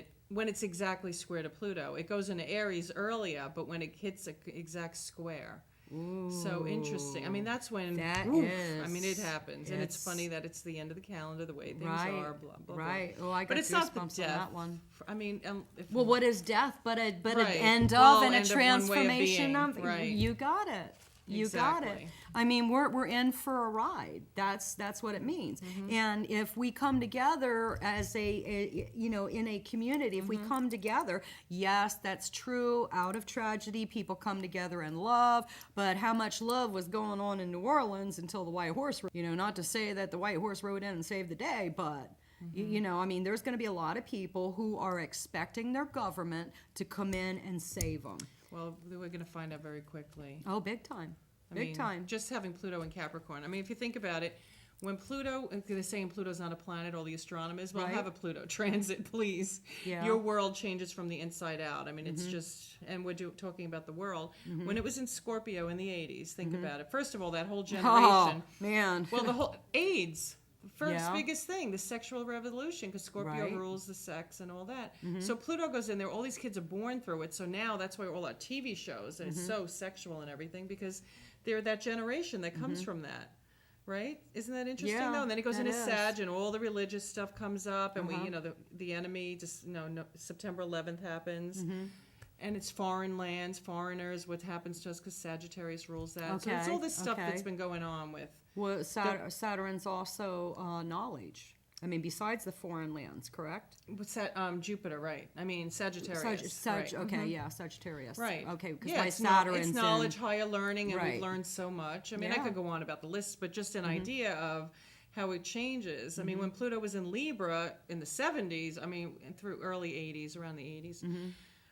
it's exactly square to Pluto. It goes into Aries earlier, but when it hits an exact square. Ooh, so interesting. I mean, that's when that oof, is. I mean, it happens, and it's funny that it's the end of the calendar, the way things right, are. Blah blah right. blah. Oh, I got but it's not the goosebumps death. on that one. I mean, Well, what is death but an Right. end Well, of and a end of one way of transformation being. of? Right. You got it. You got it. Exactly. I mean, we're in for a ride. That's what it means. And if we come together as a you know, in a community, if we come together, yes, that's true. Out of tragedy, people come together in love. But how much love was going on in New Orleans until the White Horse? You know, not to say that the White Horse rode in and saved the day, but. You know, I mean, there's going to be a lot of people who are expecting their government to come in and save them. Well, we're going to find out very quickly. Oh, big time. I Big mean, time. Just having Pluto in Capricorn. I mean, if you think about it, when Pluto, they're saying Pluto's not a planet, all the astronomers, well, Right. have a Pluto transit, please. Yeah. Your world changes from the inside out. I mean, it's just, and we're talking about the world. When it was in Scorpio in the 80s, think about it. First of all, that whole generation. Oh, man. Well, the whole AIDS. First Yeah. biggest thing, the sexual revolution, because Scorpio Right. rules the sex and all that. So Pluto goes in there. All these kids are born through it. So now that's why all our TV shows and it's so sexual and everything, because they're that generation that comes from that, right? Isn't that interesting Yeah, though? And then it goes that into is. Sag, and all the religious stuff comes up, and we, you know, the enemy. Just no, September 11th happens. And it's foreign lands, foreigners, what happens to us because Sagittarius rules that. So it's all this stuff that's been going on with. Well, Saturn's also knowledge. I mean, besides the foreign lands, correct? What's that? Jupiter, right? I mean, Sagittarius. Right. Okay, yeah, Sagittarius. Right. Okay, because yeah, my it's Saturn's it's knowledge, higher learning, and Right. we've learned so much. I mean, I Yeah. could go on about the list, but just an idea of how it changes. I mean, when Pluto was in Libra in the 70s, I mean, and through early 80s, around the 80s,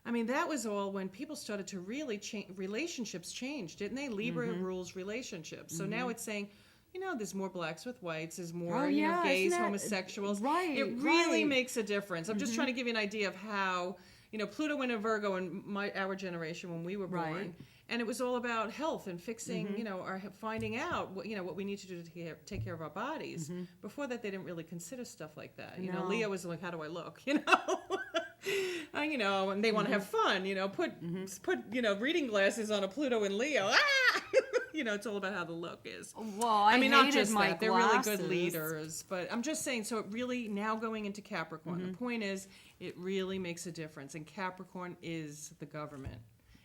I mean, that was all when people started to really change. Relationships changed, didn't they? Libra rules relationships. So now it's saying, you know, there's more blacks with whites, there's more, Oh, you know, yeah, gays, isn't that- homosexuals. right, It really right. makes a difference. I'm just trying to give you an idea of how, you know, Pluto went in Virgo in our generation when we were born. Right. And it was all about health and fixing, you know, or finding out what, you know, what we need to do to take care of our bodies. Before that, they didn't really consider stuff like that. You know, No. Leo was like, how do I look? You know? You know, and they want to have fun, you know, put, you know, reading glasses on a Pluto and Leo. Ah! You know, it's all about how the look is. Well, I mean, not just my that. They're really good glasses. leaders. But I'm just saying, so it really, now going into Capricorn, the point is, it really makes a difference. And Capricorn is the government.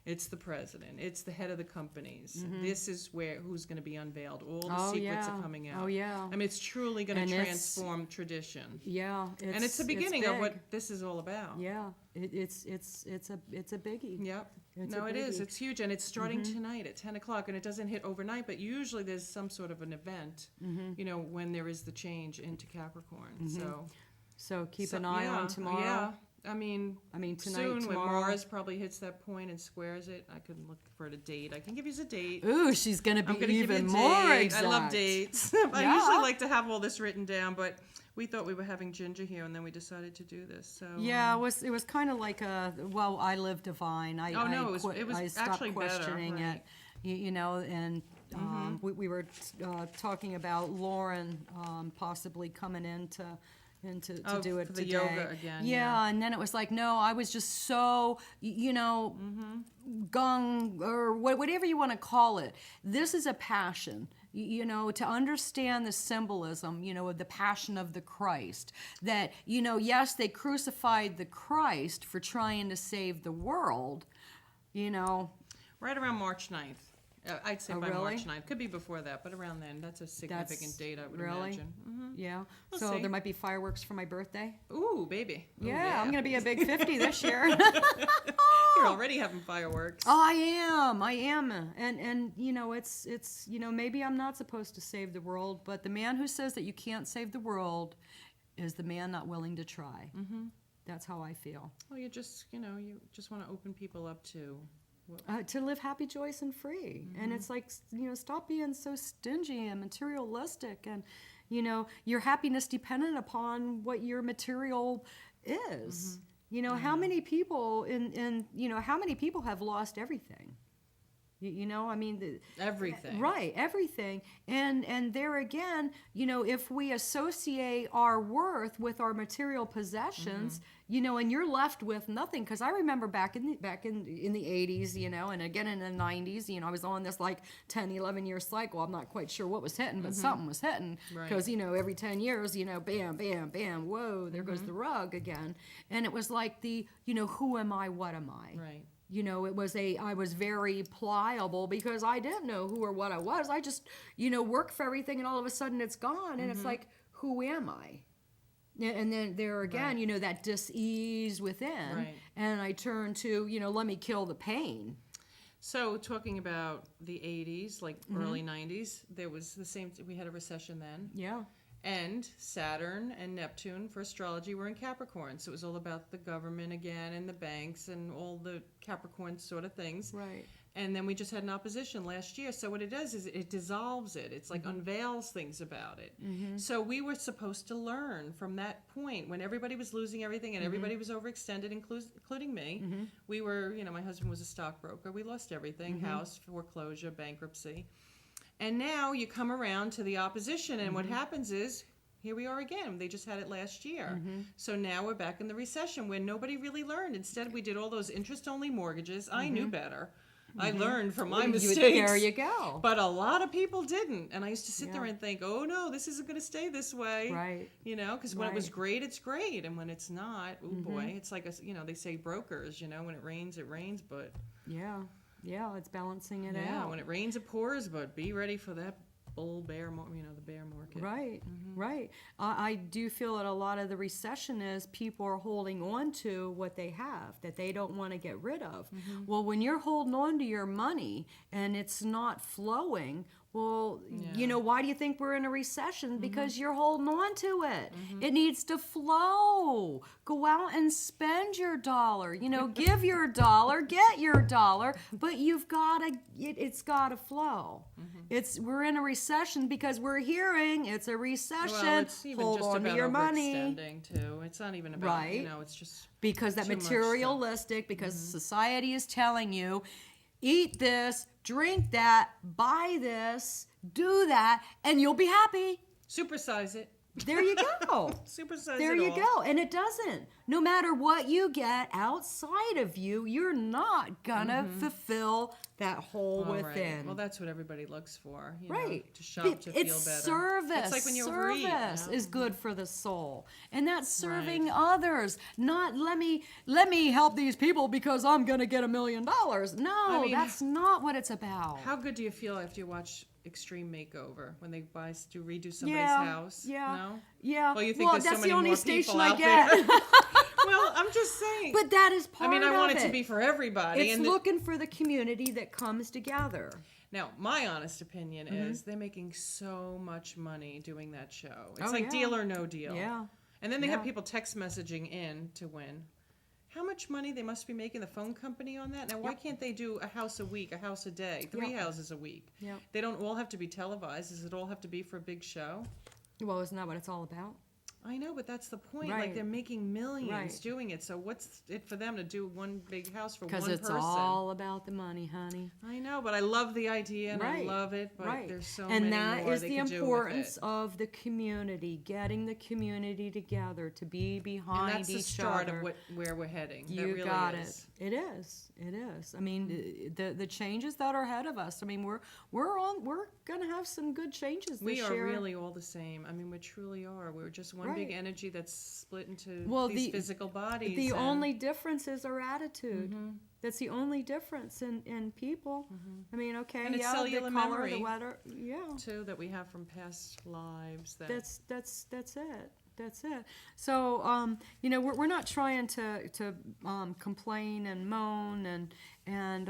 It's the president. It's the head of the companies. This is who's going to be unveiled. All the secrets are coming out. Oh, yeah. I mean, it's truly going And to it's- transform tradition. Yeah. And it's the beginning of big. what this is all about. Yeah. It's a biggie. Yep. It's No, a it is. biggie. It's huge. And it's starting tonight at 10 o'clock. And it doesn't hit overnight, but usually there's some sort of an event, you know, when there is the change into Capricorn. So keep So, an eye yeah, on tomorrow. Yeah. I mean, tonight, soon when tomorrow. Mars probably hits that point and squares it, I could look for a date. I can give you a date. Ooh, she's gonna be I'm going to give you a even date. more I exact. love dates. I Yeah. usually like to have all this written down, but we thought we were having Ginger here, and then we decided to do this. So Yeah, it was kind of like I live divine. Oh, no, it was I stopped actually better, questioning right. it, you know, and we were talking about Lauren possibly coming in to Oh, do it for the today. yoga again, Yeah, yeah. and then it was like, no, I was just so, you know, gung or whatever you want to call it. This is a passion. You know, to understand the symbolism, you know, of the passion of the Christ. That, you know, yes, they crucified the Christ for trying to save the world, you know. right around March 9th. I'd say Oh, by really? March 9th. Could be before that, but around then. That's a significant date, I would really? imagine. Yeah. We'll So see. there might be fireworks for my birthday. Ooh, baby. Ooh, Yeah, I'm going to be a big 50 this year. You're already having fireworks. Oh, I am, and you know, it's you know, maybe I'm not supposed to save the world, but the man who says that you can't save the world is the man not willing to try. That's how I feel. Well, you just want to open people up to. To live happy, joyous, and free, and it's like, you know, stop being so stingy and materialistic, and You know, your happiness dependent upon what your material is. You know, how many people how many people have lost everything? You know, I mean, everything. Right, everything. And there again, you know, if we associate our worth with our material possessions, you know, and you're left with nothing. Because I remember back in the 80s, you know, and again in the 90s, you know, I was on this like 10, 11-year cycle. I'm not quite sure what was hitting, but something was hitting. Because, you know, every 10 years, you know, bam, bam, bam, whoa, there goes the rug again. And it was like you know, who am I, what am I? Right. You know, I was very pliable because I didn't know who or what I was. I just, you know, worked for everything and all of a sudden it's gone. And it's like, who am I? And then there again, you know, that dis-ease within. Right. And I turned to, you know, let me kill the pain. So talking about the 80s, like early 90s, there was the same, we had a recession then. Yeah. And Saturn and Neptune for astrology were in Capricorn. So it was all about the government again and the banks and all the Capricorn sort of things. Right. And then we just had an opposition last year. So what it does is it dissolves it. It's like unveils things about it. So we were supposed to learn from that point when everybody was losing everything and everybody was overextended, including me. We were, you know, my husband was a stockbroker. We lost everything, house, foreclosure, bankruptcy. And now you come around to the opposition, and what happens is, here we are again. They just had it last year. So now we're back in the recession where nobody really learned. Instead, we did all those interest-only mortgages. I knew better. I learned from my mistakes. There you go. But a lot of people didn't. And I used to sit there and think, oh, no, this isn't going to stay this way. Right. You know, because when it was great, it's great. And when it's not, oh, boy, it's like, you know, they say brokers, you know, when it rains, but... Yeah. Yeah, it's balancing it Yeah, out. when it rains, it pours, but be ready for that the bear market. Right, right. I do feel that a lot of the recession is people are holding on to what they have that they don't want to get rid of. Well, when you're holding on to your money and it's not flowing, well, you know, why do you think we're in a recession? Because you're holding on to it. It needs to flow. Go out and spend your dollar. You know, give your dollar, get your dollar, but you've got to. It's got to flow. We're in a recession because we're hearing it's a recession. Well, it's even hold just on about to your money. overextending too. It's not even about you know. It's just because that too much materialistic. Because society is telling you. Eat this, drink that, buy this, do that, and you'll be happy. Supersize it. There you go. Supersize there it you all. go. And it doesn't. No matter what you get outside of you, you're not going to fulfill that hole within. Right. Well, that's what everybody looks for. You Right. know, to shop to feel better. It's service. It's like when you overeat. Service You know? is good for the soul. And that's serving others. Not let me help these people because I'm going to get $1 million. No, that's not what it's about. How good do you feel after you watch Extreme Makeover when they redo somebody's house? Yeah. No? Yeah. Well, you think there's that's so many the only more station people I out get. there. Well, I'm just saying. But that is part of it. I want it to be for everybody. It's looking for the community that comes together. Now, my honest opinion is they're making so much money doing that show. It's like Deal or No Deal. Yeah. And then they have people text messaging in to win. How much money they must be making the phone company on that? Now, why can't they do a house a week, a house a day, 3 houses a week? Yep. They don't all have to be televised. Does it all have to be for a big show? Well, isn't that what it's all about? I know, but that's the point. Right. Like, they're making millions Right. doing it. So what's it for them to do one big house for one person? Because it's all about the money, honey. I know, but I love the idea and I love it, but there's so many and that more is they the could do with importance it. of the community, getting the community together to be behind And that's the each start other. of where we're heading. You that really got is. it. It is. It is. I mean, the changes that are ahead of us. I mean, we're gonna have some good changes this year. We are really all the same. I mean, we truly are. We're just one big energy that's split into these physical bodies. The only difference is our attitude. That's the only difference in people. I mean, okay, and it's the cellular color, memory, the weather, too, that we have from past lives. That's it. That's it. So, you know, we're not trying to complain and moan and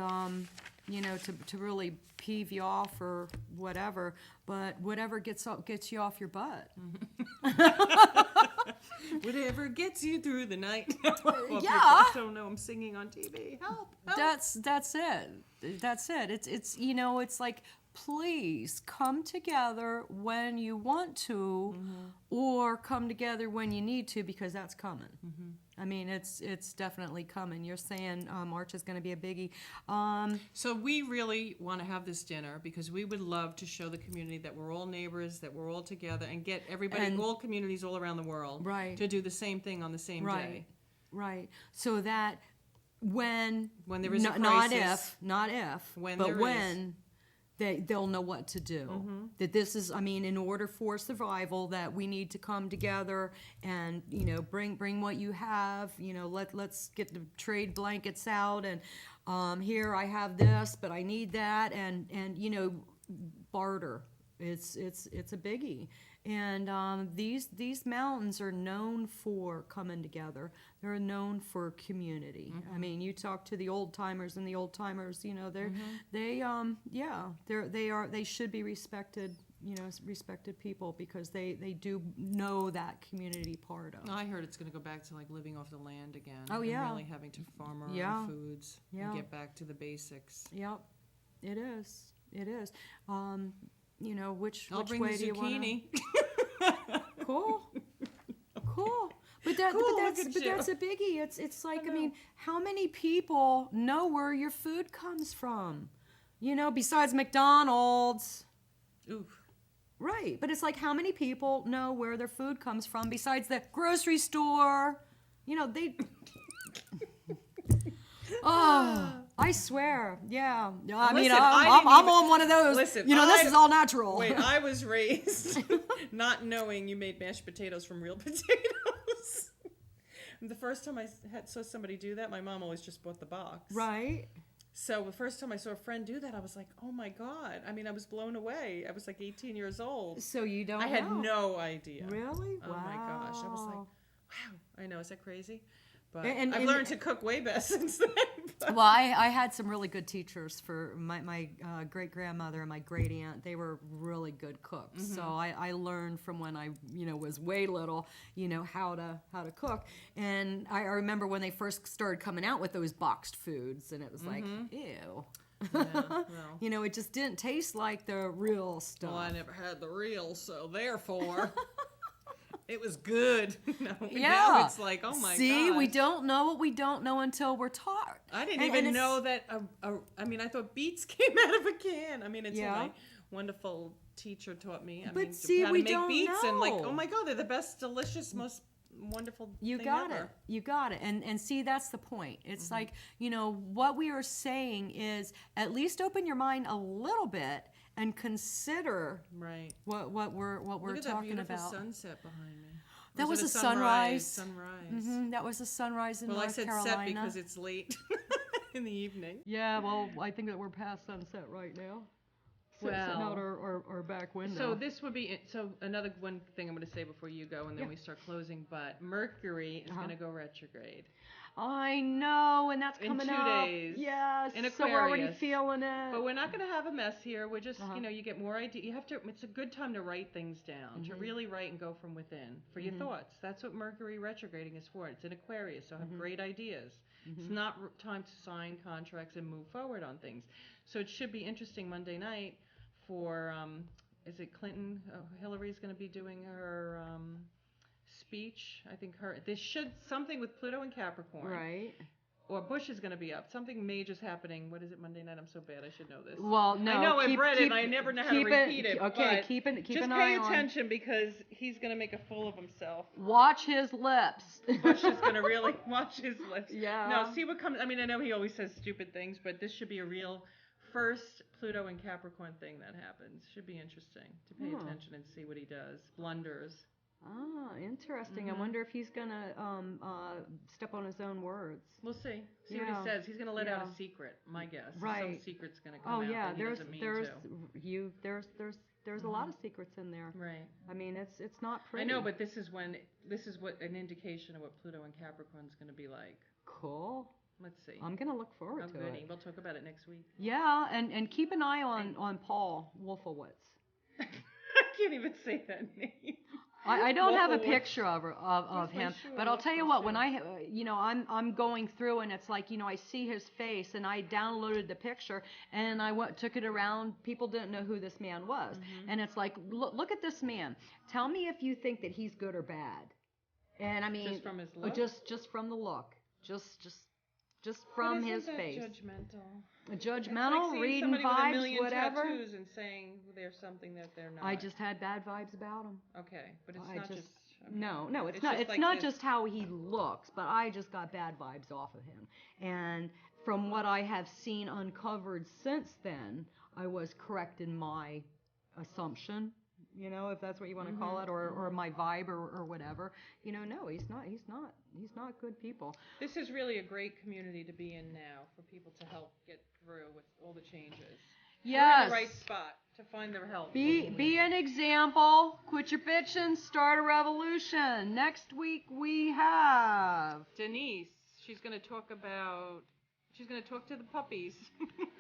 you know, to really peeve you off or whatever, but whatever gets you off your butt. Whatever gets you through the night. Well, yeah. Don't know I'm singing on TV. Help. That's it. That's it. It's you know, it's like please come together when you want to, or come together when you need to, because that's coming. I mean, it's definitely coming. You're saying March is going to be a biggie. So we really want to have this dinner because we would love to show the community that we're all neighbors, that we're all together, and get everybody, all communities all around the world, to do the same thing on the same day. Right. So that when there is a crisis, they'll know what to do. That this is, I mean, in order for survival, that we need to come together and, you know, bring what you have. You know, let's get the trade blankets out, and here I have this, but I need that, and you know, barter. It's a biggie. And these mountains are known for coming together. They're known for community. I mean, you talk to the old timers, and the old timers, you know, they should be respected. You know, respected people, because they do know that community part of. I heard it's going to go back to like living off the land again. Oh yeah, and really having to farm our own foods and get back to the basics. Yep, it is. It is. You know, which bring way the do you want zucchini. Cool. But that's a biggie. It's like, I mean, how many people know where your food comes from? You know, besides McDonald's. Ooh. Right, but it's like, how many people know where their food comes from besides the grocery store? You know, they. Oh, I swear, yeah. I mean, I'm on one of those. Listen, you know, this is all natural. Wait, I was raised not knowing you made mashed potatoes from real potatoes. The first time I saw somebody do that, my mom always just bought the box. Right. So the first time I saw a friend do that, I was like, oh my God. I mean, I was blown away. I was like 18 years old. So you don't I had no idea. Really? Oh my gosh. I was like, wow. I know. Is that crazy? But And I've learned to cook way best since then. Well, I had some really good teachers for my great-grandmother and my great-aunt. They were really good cooks. So I learned from when I, you know, was way little, you know, how to cook. And I remember when they first started coming out with those boxed foods, and it was like, ew. Yeah, well. You know, it just didn't taste like the real stuff. Well, I never had the real, so therefore... It was good. Now it's like, oh my God. See, we don't know what we don't know until we're taught. I didn't even know that. I mean, I thought beets came out of a can. I mean, until my wonderful teacher taught me. How to make beets, and like, oh my God, they're the best, delicious, most wonderful thing ever. You got it. And see, that's the point. It's like, you know, what we are saying is, at least open your mind a little bit and consider what we're Look at talking that beautiful about. sunset behind me. That was a sunrise. Sunrise. That was a sunrise in North Carolina. Well, I said set because it's late in the evening. Yeah, well, I think that we're past sunset right now. Sitting out our back window. So this would be another one thing I'm going to say before you go, and then we start closing. But Mercury is going to go retrograde. I know, and that's coming up. In 2 days. Yes. In Aquarius. So we're already feeling it. But we're not going to have a mess here. We're just, you know, you get more idea. You have to. It's a good time to write things down, to really write and go from within for your thoughts. That's what Mercury retrograding is for. It's in Aquarius, so have great ideas. It's not time to sign contracts and move forward on things. So it should be interesting Monday night for, is it Clinton? Hillary's going to be doing her speech. I think something with Pluto and Capricorn. Right. Or Bush is going to be up. Something major's happening. What is it, Monday night? I'm so bad. I should know this. Well, no. I know I've read it. I never know how to repeat it. Okay, keep an eye on. Just pay attention because he's going to make a fool of himself. Watch his lips. Bush is going to really watch his lips. Yeah. No, see what comes. I mean, I know he always says stupid things, but this should be a real first Pluto and Capricorn thing that happens. Should be interesting to pay attention and see what he does. Blunders. Ah, interesting. I wonder if he's going to step on his own words. We'll see. See what he says. He's going to let out a secret, my guess. Right. Some secret's going to come out that he doesn't mean to. There's a lot of secrets in there. Right. I mean, it's not pretty. I know, but this is what an indication of what Pluto and Capricorn's going to be like. Cool. Let's see. I'm going to look forward to it. We'll talk about it next week. Yeah, and keep an eye on Paul Wolfowitz. I can't even say that name. I don't have a Awful. picture of him, but I'll tell you what, when I'm going through and it's like, I see his face and I downloaded the picture and I took it around. People didn't know who this man was. And it's like, look at this man. Tell me if you think that he's good or bad. And I mean, just from his look? Just from the look. Just from his face. Judgmental. Judgmental, like reading somebody vibes, with a million whatever. tattoos and saying they're something that they're not. I just had bad vibes about him. Okay, but it's not just. Okay. No, it's not. It's like not just how he looks, but I just got bad vibes off of him. And from what I have seen uncovered since then, I was correct in my assumption. If that's what you want to call it, or my vibe, or whatever. No, he's not good people. This is really a great community to be in now for people to help get through with all the changes. Yes. We're in the right spot to find their help. Be an example. Quit your bitching. Start a revolution. Next week we have Denise. She's going to talk to the puppies.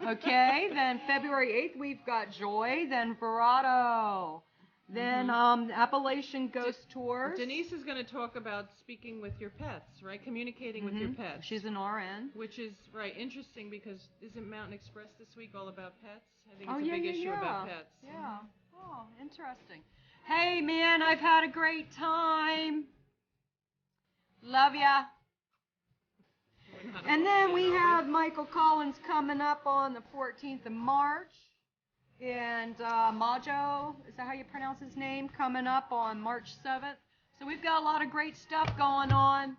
Okay. Then February 8th we've got Joy. Then Verado. Then Appalachian Ghost Tours. Denise is going to talk about speaking with your pets, right? Communicating with your pets. She's an RN. Which is, isn't because isn't Mountain Express this week all about pets? I think it's a big issue about pets. Yeah. Oh, interesting. Hey, man, I've had a great time. Love ya. And then we have Michael Collins coming up on the 14th of March. And Majo, is that how you pronounce his name? Coming up on March 7th. So we've got a lot of great stuff going on.